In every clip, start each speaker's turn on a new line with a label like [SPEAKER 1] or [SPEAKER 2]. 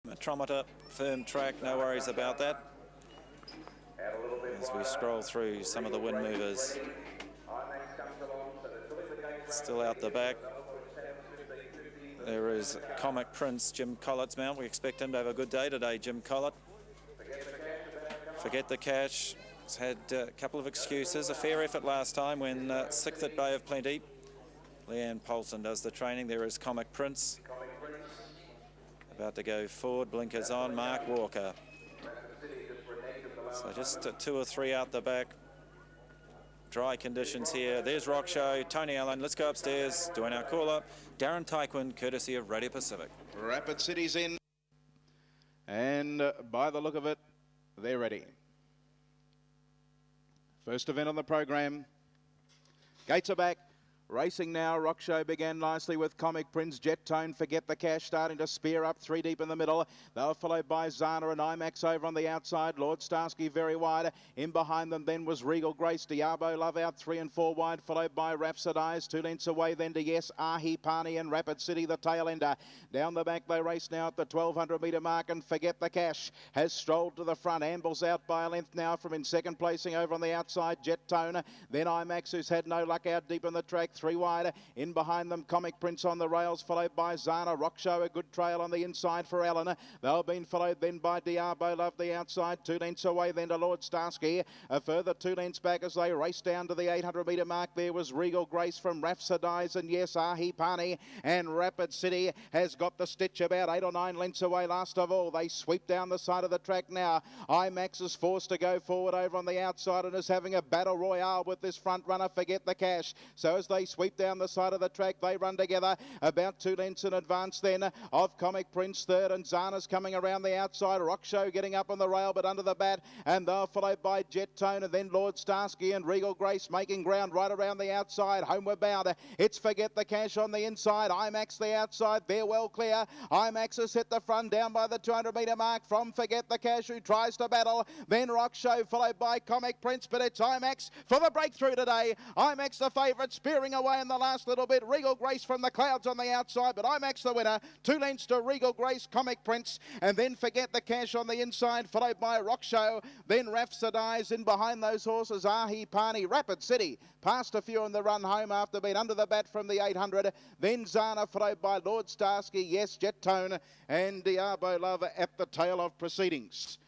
[SPEAKER 1] Metrometer, firm track, no worries about that. As we scroll through some of the wind movers. Still out the back. There is Comic Prince, Jim Collett's mount. We expect him to have a good day today, Jim Collett. Forget the Cash. He's had a couple of excuses. A fair effort last time when 6th at Bay of Plenty. Leanne Polson does the training. There is Comic Prince. About to go forward, blinkers on, Mark Walker. So just 2 or 3 out the back. Dry conditions here. There's Rock Show, Tony Allen. Let's go upstairs, doing our call-up. Darren Taekwin, courtesy of Radio Pacific.
[SPEAKER 2] Rapid City's in. And by the look of it, they're ready. First event on the program. Gates are back. Racing now, Rock Show began nicely with Comic Prince, Jet Tone, Forget the Cash starting to spear up 3 deep in the middle. They were followed by Zana and Imax over on the outside. Lord Starsky very wide. In behind them then was Regal Grace, Diabo Love out 3 and 4 wide, followed by Rhapsodize. 2 lengths away then to Yes, Ahi Pani and Rapid City, the tail ender. Down the back they race now at the 1200 metre mark, and Forget the Cash has strolled to the front. Ambles out by a length now from in second placing over on the outside, Jet Tone. Then Imax, who's had no luck out deep in the track. 3 wide. In behind them, Comic Prince on the rails, followed by Zana. Rock Show, a good trail on the inside for Allen. They've been followed then by Diabo Love the outside. 2 lengths away then to Lord Starsky. A further 2 lengths back as they race down to the 800 metre mark. There was Regal Grace from Rhapsodize, and Yes, Ahi Pani, and Rapid City has got the stitch about 8 or 9 lengths away. Last of all, they sweep down the side of the track now. Imax is forced to go forward over on the outside and is having a battle royale with this front runner, Forget the Cash. So as they sweep down the side of the track, they run together about 2 lengths in advance then of Comic Prince third, and Zana's coming around the outside. Rock Show getting up on the rail but under the bat, and they're followed by Jet Tone and then Lord Starsky and Regal Grace making ground right around the outside. Homeward bound, it's Forget the Cash on the inside. Imax the outside, they're well clear. Imax has hit the front down by the 200 metre mark from Forget the Cash, who tries to battle. Then Rock Show followed by Comic Prince, but it's Imax for the breakthrough today. Imax the favourite, spearing away in the last little bit. Regal Grace from the clouds on the outside, but Imax the winner. 2 lengths to Regal Grace, Comic Prince, and then Forget the Cash on the inside, followed by Rock Show. Then Rhapsodize. In behind those horses, Ahi Pani. Rapid City passed a few on the run home after being under the bat from the 800. Then Zana, followed by Lord Starsky, Yes, Jet Tone, and Diabo Love at the tail of proceedings.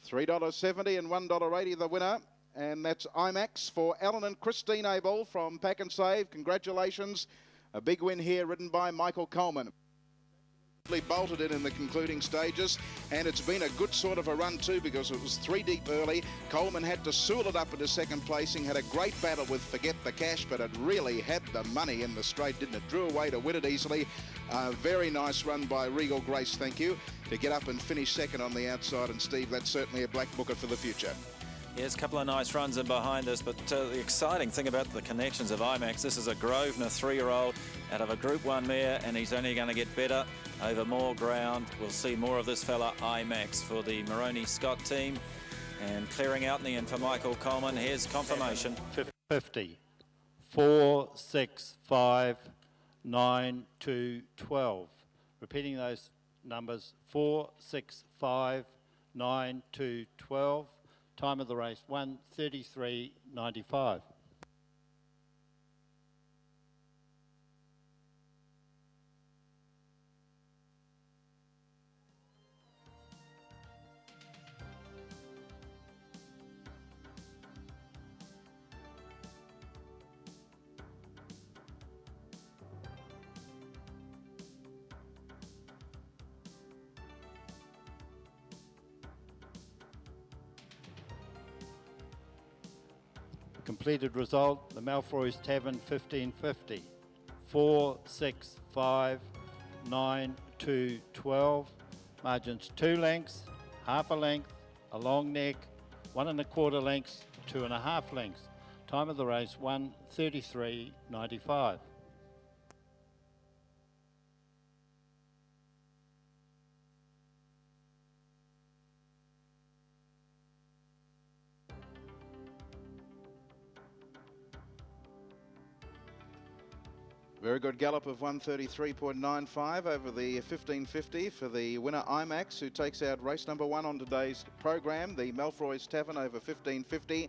[SPEAKER 2] $3.70 and $1.80 the winner. And that's Imax for Alan and Christine Abel from Pack and Save. Congratulations. A big win here, ridden by Michael Coleman. Bolted in the concluding stages, and it's been a good sort of a run too, because it was 3 deep early. Coleman had to sool it up into second placing, had a great battle with Forget the Cash, but it really had the money in the straight, didn't it? Drew away to win it easily. Very nice run by Regal Grace, thank you, to get up and finish second on the outside. And Steve, that's certainly a black booker for the future.
[SPEAKER 1] Yes, a couple of nice runs in behind us, but the exciting thing about the connections of Imax, this is a Grosvenor 3-year-old out of a Group 1 mare, and he's only going to get better over more ground. We'll see more of this fella, Imax, for the Maroney Scott team. And clearing out in the end for Michael Coleman. Here's confirmation.
[SPEAKER 3] 50, 4, 6, 5, 9, 2, 12. Repeating those numbers, 4, 6, 5, 9, 2, 12. Time of the race, 1:33.95. Completed result, the Malfoy's Tavern 1550. 4, 6, 5, 9, 2, 12. Margins 2 lengths, half a length, a long neck, 1 1/4 lengths, 2 1/2 lengths. Time of the race 1:33.95.
[SPEAKER 2] Very good gallop of 133.95 over the 1550 for the winner Imax, who takes out race number 1 on today's program, the Malfroy's Tavern over 1550.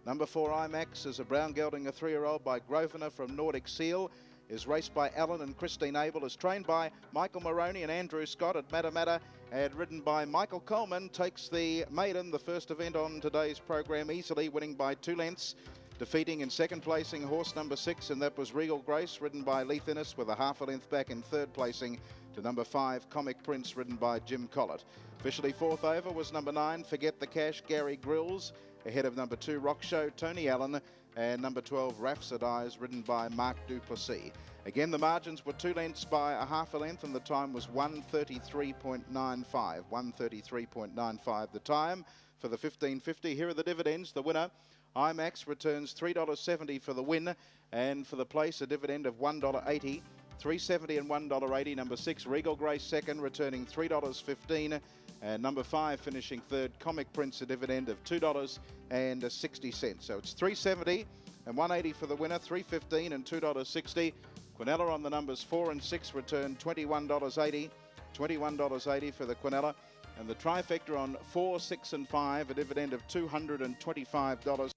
[SPEAKER 2] Number 4 Imax is a brown gelding, a 3-year-old by Grosvenor from Nordic Seal. Is raced by Alan and Christine Abel, is trained by Michael Moroney and Andrew Scott at Matamata, and ridden by Michael Coleman. Takes the maiden, the first event on today's program, easily, winning by 2 lengths. Defeating in second placing horse number 6, and that was Regal Grace, ridden by Leith Innes, with a half a length back in third placing to number 5, Comic Prince, ridden by Jim Collett. Officially fourth over was number 9, Forget the Cash, Gary Grills, ahead of number 2, Rock Show, Tony Allen, and number 12, Rhapsodize, ridden by Mark Duplessis. Again, the margins were 2 lengths by a half a length, and the time was 1:33.95. 1:33.95 the time for the 1550. Here are the dividends. The winner, Imax, returns $3.70 for the win, and for the place a dividend of $1.80. $3.70 and $1.80. Number 6, Regal Grace, second, returning $3.15, and number 5 finishing third, Comic Prince, a dividend of $2.60. So it's $3.70 and $1.80 for the winner, $3.15 and $2.60. Quinella on the numbers 4 and 6 return $21.80. $21.80 for the Quinella. And the trifecta on 4, 6 and 5, a dividend of $225.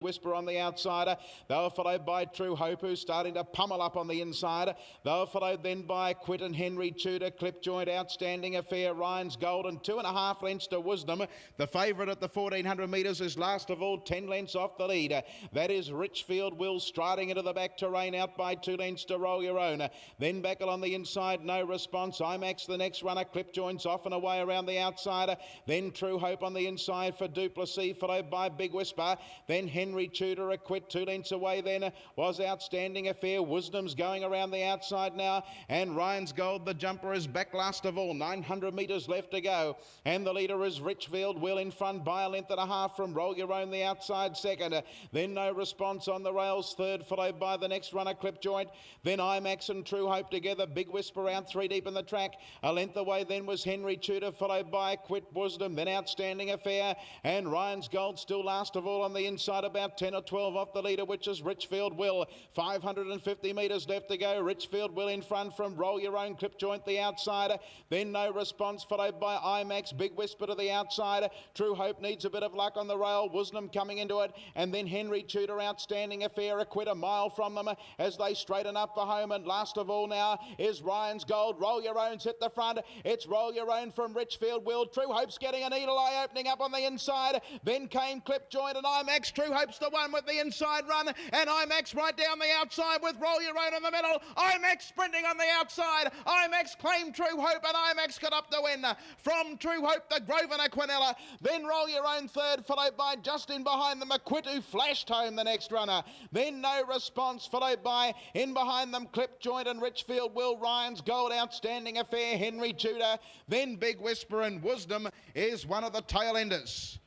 [SPEAKER 2] Whisper on the outsider. They were followed by True Hope, who's starting to pummel up on the inside. They were followed then by Quit and Henry Tudor, Clip Joint, Outstanding Affair, Ryan's Gold, and 2.5 lengths to Wisdom. The favourite at the 1400 metres is last of all, 10 lengths off the lead. That is Richfield Will, striding into the back terrain, out by 2 lengths to Roll Your Own. Then Backle on the inside, no response. Imax the next runner, Clip Joint's off and away around the outsider. Then True Hope on the inside for Duplessis, followed by Big Whisper. Then Henry Tudor, a Quit, 2 lengths away then was Outstanding Affair. Wisdom's going around the outside now, and Ryan's Gold, the jumper, is back last of all. 900 metres left to go, and the leader is Richfield Will in front by a length and a half from Roll Your Own, the outside second. Then No Response on the rails, third, followed by the next runner, Clip Joint. Then Imax and True Hope together. Big Whisper out 3 deep in the track. A length away then was Henry Tudor, followed by Quit, Wisdom, then Outstanding Affair, and Ryan's Gold still last of all on the inside, about 10 or 12 off the leader, which is Richfield Will. 550 metres left to go. Richfield Will in front from Roll Your Own, Clip Joint the outsider. Then No Response, followed by Imax. Big Whisper to the outsider. True Hope needs a bit of luck on the rail. Wisdom coming into it. And then Henry Tudor, Outstanding Affair, a Quit a mile from them as they straighten up for home. And last of all now is Ryan's Gold. Roll Your Own's hit the front. It's Roll Your Own from Richfield Will. True Hope's getting an eagle eye opening up on the inside. Then came Clip Joint and Imax. True Hope Hope's the one with the inside run, and Imax right down the outside with Roll Your Own in the middle. Imax sprinting on the outside. Imax claimed True Hope, and Imax got up to win. From True Hope, the Grosvenor Quinella. Then Roll Your Own third, followed by just in behind them, Maquitu flashed home the next runner. Then No Response, followed by in behind them, Clip Joint and Richfield, Will Ryan's Gold, Outstanding Affair, Henry Tudor. Then Big Whisper and Wisdom is one of the tail enders.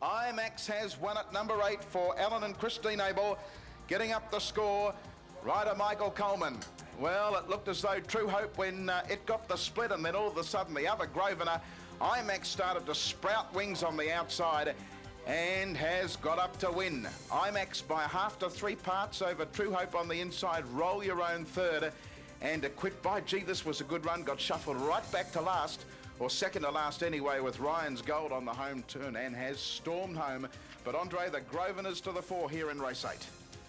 [SPEAKER 2] Imax has won at number 8 for Alan and Christine Abel. Getting up the score, rider Michael Coleman. Well, it looked as though True Hope, when it got the split, and then all of a sudden the other Grosvenor, Imax, started to sprout wings on the outside and has got up to win. Imax by half to 3 parts over True Hope on the inside. Roll Your Own third, and a Quit By. Gee, this was a good run. Got shuffled right back to last, or second to last anyway, with Ryan's Gold on the home turn, and has stormed home. But Andre, the Grosvenors to the fore here in race 8.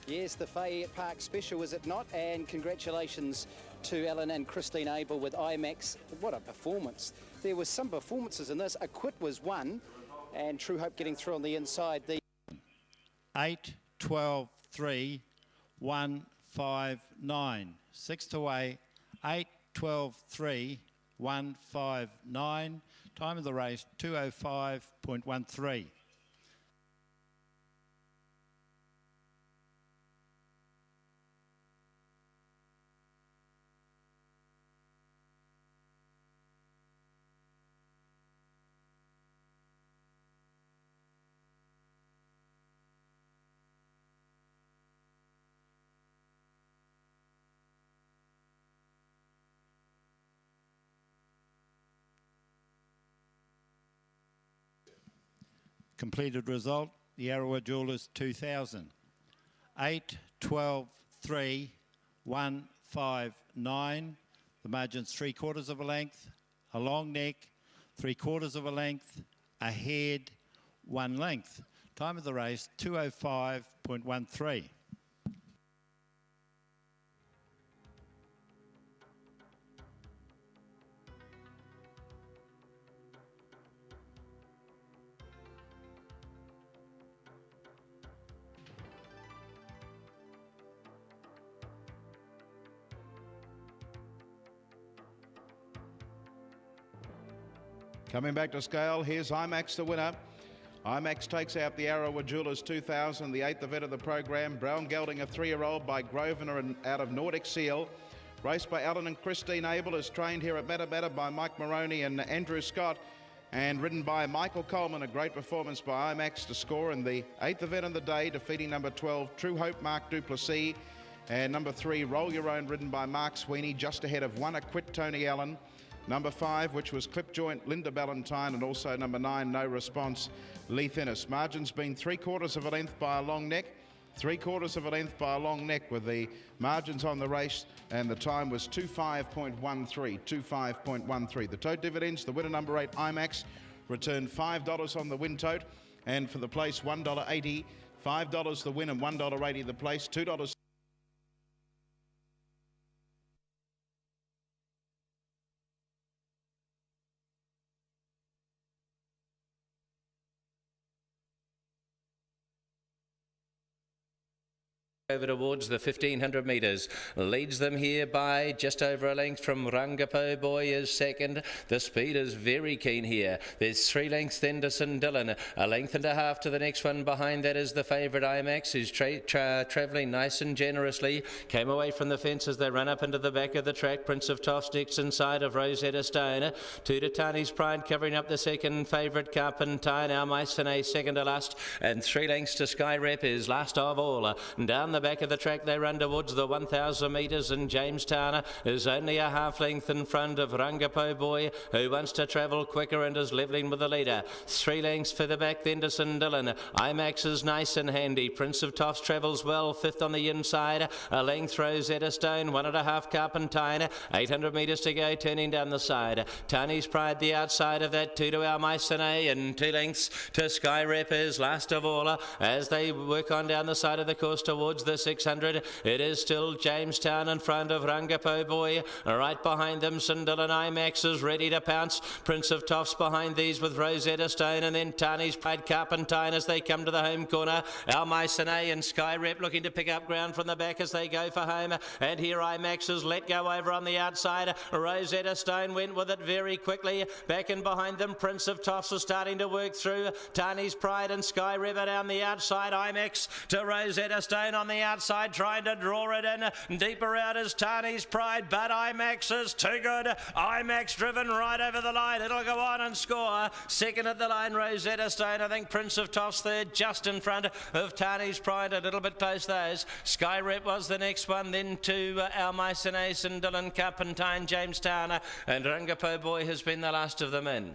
[SPEAKER 4] Yes, the Fayette Park Special, is it not? And congratulations to Alan and Christine Abel with Imax. What a performance. There was some performances in this. A Quit was one, and True Hope getting through on the inside. The
[SPEAKER 3] 8, 12, 3, 1, 5, 9. 6th away, 8, 12, 3, 1, 5, 9. Time of the race, 2:05.13. Completed result, the Rotorua Jewelers 2000. 8, 12, 3, 1, 5, 9. The margin's 3/4 of a length, a long neck, 3/4 of a length, a head, 1 length. Time of the race, 2:05.13.
[SPEAKER 2] Coming back to scale, here's Imax, the winner. Imax takes out the Rotorua Jewelers 2000, the 8th event of the program. Brown Gelding, a 3-year-old by Grosvenor and out of Nordic Seal. Raced by Alan and Christine Abel, is trained here at Matabata by Mike Maroney and Andrew Scott, and ridden by Michael Coleman. A great performance by Imax to score in the 8th event of the day, defeating number 12, True Hope, Mark Duplessis, and number 3, Roll Your Own, ridden by Mark Sweeney, just ahead of 1, A Quit, Tony Allen. Number 5, which was Clip Joint, Linda Ballantyne, and also number 9, No Response, Lee Thinnis. Margin's been 3/4 of a length by a long neck, 3/4 of a length by a long neck with the margins on the race, and the time was 2:05.13, 2:05.13. The tote dividends, the winner number 8, Imax, returned $5 on the win tote, and for the place, $1.80, $5 the win and $1.80 the place, $2.
[SPEAKER 5] Over towards the 1500 metres, leads them here by just over a length from Rangapo Boy is second. The speed is very keen here. There's 3 lengths then to St Dillon, a length and a half to the next one. Behind that is the favourite Imax, who's travelling nice and generously. Came away from the fence as they run up into the back of the track. Prince of Toffs next inside of Rosetta Stone. Tutatani's Pride covering up the second favourite, Carpentine. Our Mycenae second to last, and 3 lengths to Sky Rep is last of all. Down the back of the track they run towards the 1000 metres, and Jamestown is only a half length in front of Rangapo Boy, who wants to travel quicker and is levelling with the leader. 3 lengths for the back then to St Dillon. Imax is nice and handy. Prince of Toffs travels well, 5th on the inside. A length Rosetta Stone, 1.5 Carpentine. 800 metres to go, turning down the side. Tani's Pride the outside of that, 2 to Our Mycenae, and 2 lengths to Sky Rep is last of all as they work on down the side of the course towards towards the 600. It is still Jamestown in front of Rangapo Boy. Right behind them, St. Dylan Imax is ready to pounce. Prince of Toffs behind these with Rosetta Stone, and then Tani's Pride Carpentine as they come to the home corner. Almysone and Sky Rep looking to pick up ground from the back as they go for home. And here Imax is let go over on the outside. Rosetta Stone went with it very quickly. Back in behind them, Prince of Toffs is starting to work through. Tani's Pride and Sky Rep down the outside. Imax to Rosetta Stone on the outside, trying to draw it in. Deeper out is Tani's Pride, but Imax is too good. Imax driven right over the line. It'll go on and score. Second at the line, Rosetta Stone. I think Prince of Toffs third, just in front of Tani's Pride. A little bit close those. Sky Rep was the next one, then to Almysone, St. Dylan, Carpentine, Jamestown, and Rangapo Boy has been the last of them in.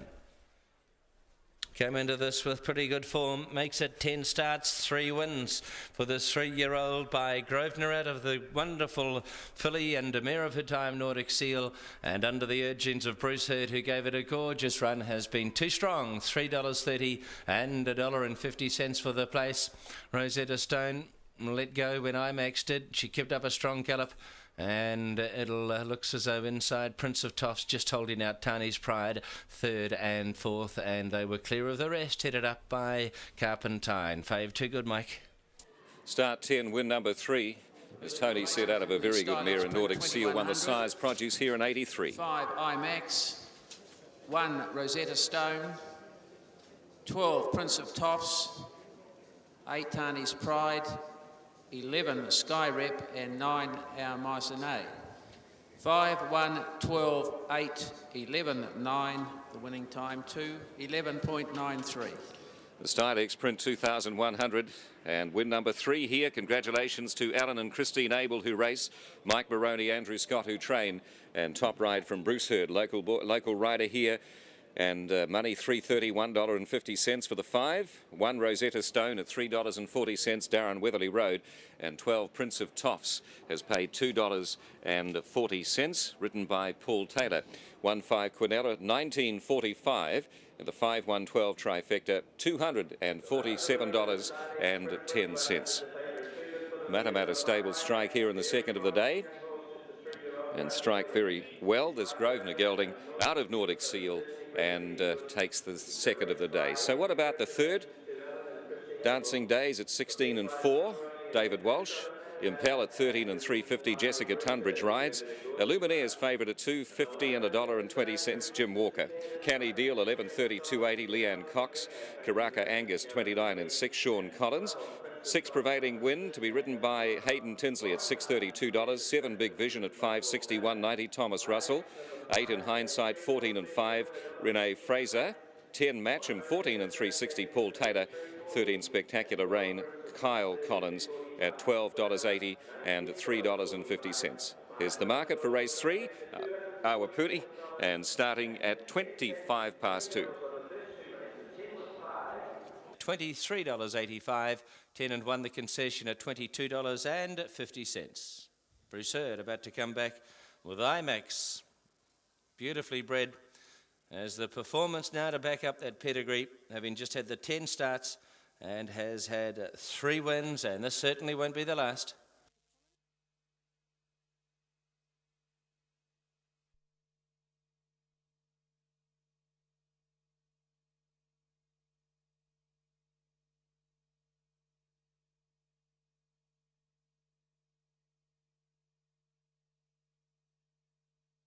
[SPEAKER 5] Came into this with pretty good form, makes it 10 starts, 3 wins for this 3-year-old by Grosvenor out of the wonderful filly and a mare of her time, Nordic Seal, and under the urgings of Bruce Hurd, who gave it a gorgeous run, has been too strong, $3.30 and $1.50 for the place. Rosetta Stone let go when Imax did. She kept up a strong gallop. And it'll looks as though inside Prince of Toffs just holding out Tani's Pride, third and fourth, and they were clear of the rest, headed up by Carpentine. Fave too good, Mike.
[SPEAKER 6] Start 10, win number 3. As Tony said, out of a very good mare, and Nordic Seal won the size produce here in 83.
[SPEAKER 7] 5 Imax, 1 Rosetta Stone, 12 Prince of Toffs, 8 Tani's Pride, 11 Sky Rep, and 9 Almysone. 5, 1, 12, 8, 11, 9. The winning time 2:11.93.
[SPEAKER 6] The Stylex Print 2100 and win number 3 here. Congratulations to Alan and Christine Abel who race, Mike Maroney, Andrew Scott who train, and top ride from Bruce Hurd, local rider here. And money $331.50 for the 5. 1 Rosetta Stone at $3.40, Darren Weatherly Road, and 12 Prince of Toffs has paid $2.40, written by Paul Taylor. 1-5 Quinella at $19.45, and the 5-1-12 trifecta $247.10. Matamata Stable strike here in the second of the day, and strike very well. There's Grosvenor gelding out of Nordic Seal and takes the second of the day. So what about the third? Dancing Days at 16 and 4, David Walsh. Impel at 13 and 350, Jessica Tunbridge rides. Illuminaire's favourite at $2.50 and $1.20, Jim Walker. Canny Deal 11.30, $2.80, Leanne Cox. Karaka Angus 29 and 6, Sean Collins. 6 Prevailing Wind to be ridden by Hayden Tinsley at $6.32. 7 Big Vision at $5.60, $1.90, Thomas Russell. 8 In Hindsight, 14 and 5, Renee Fraser. 10 Matcham, 14 and 360, Paul Taylor. 13 Spectacular Rain, Kyle Collins at $12.80 and $3.50. Here's the market for race 3, Awapuni, and starting at 25 past 2.
[SPEAKER 5] $23.85, 10 and 1 the concession at $22.50. Bruce Hurd about to come back with Imax, beautifully bred, as the performance now to back up that pedigree, having just had the 10 starts and has had 3 wins, and this certainly won't be the last.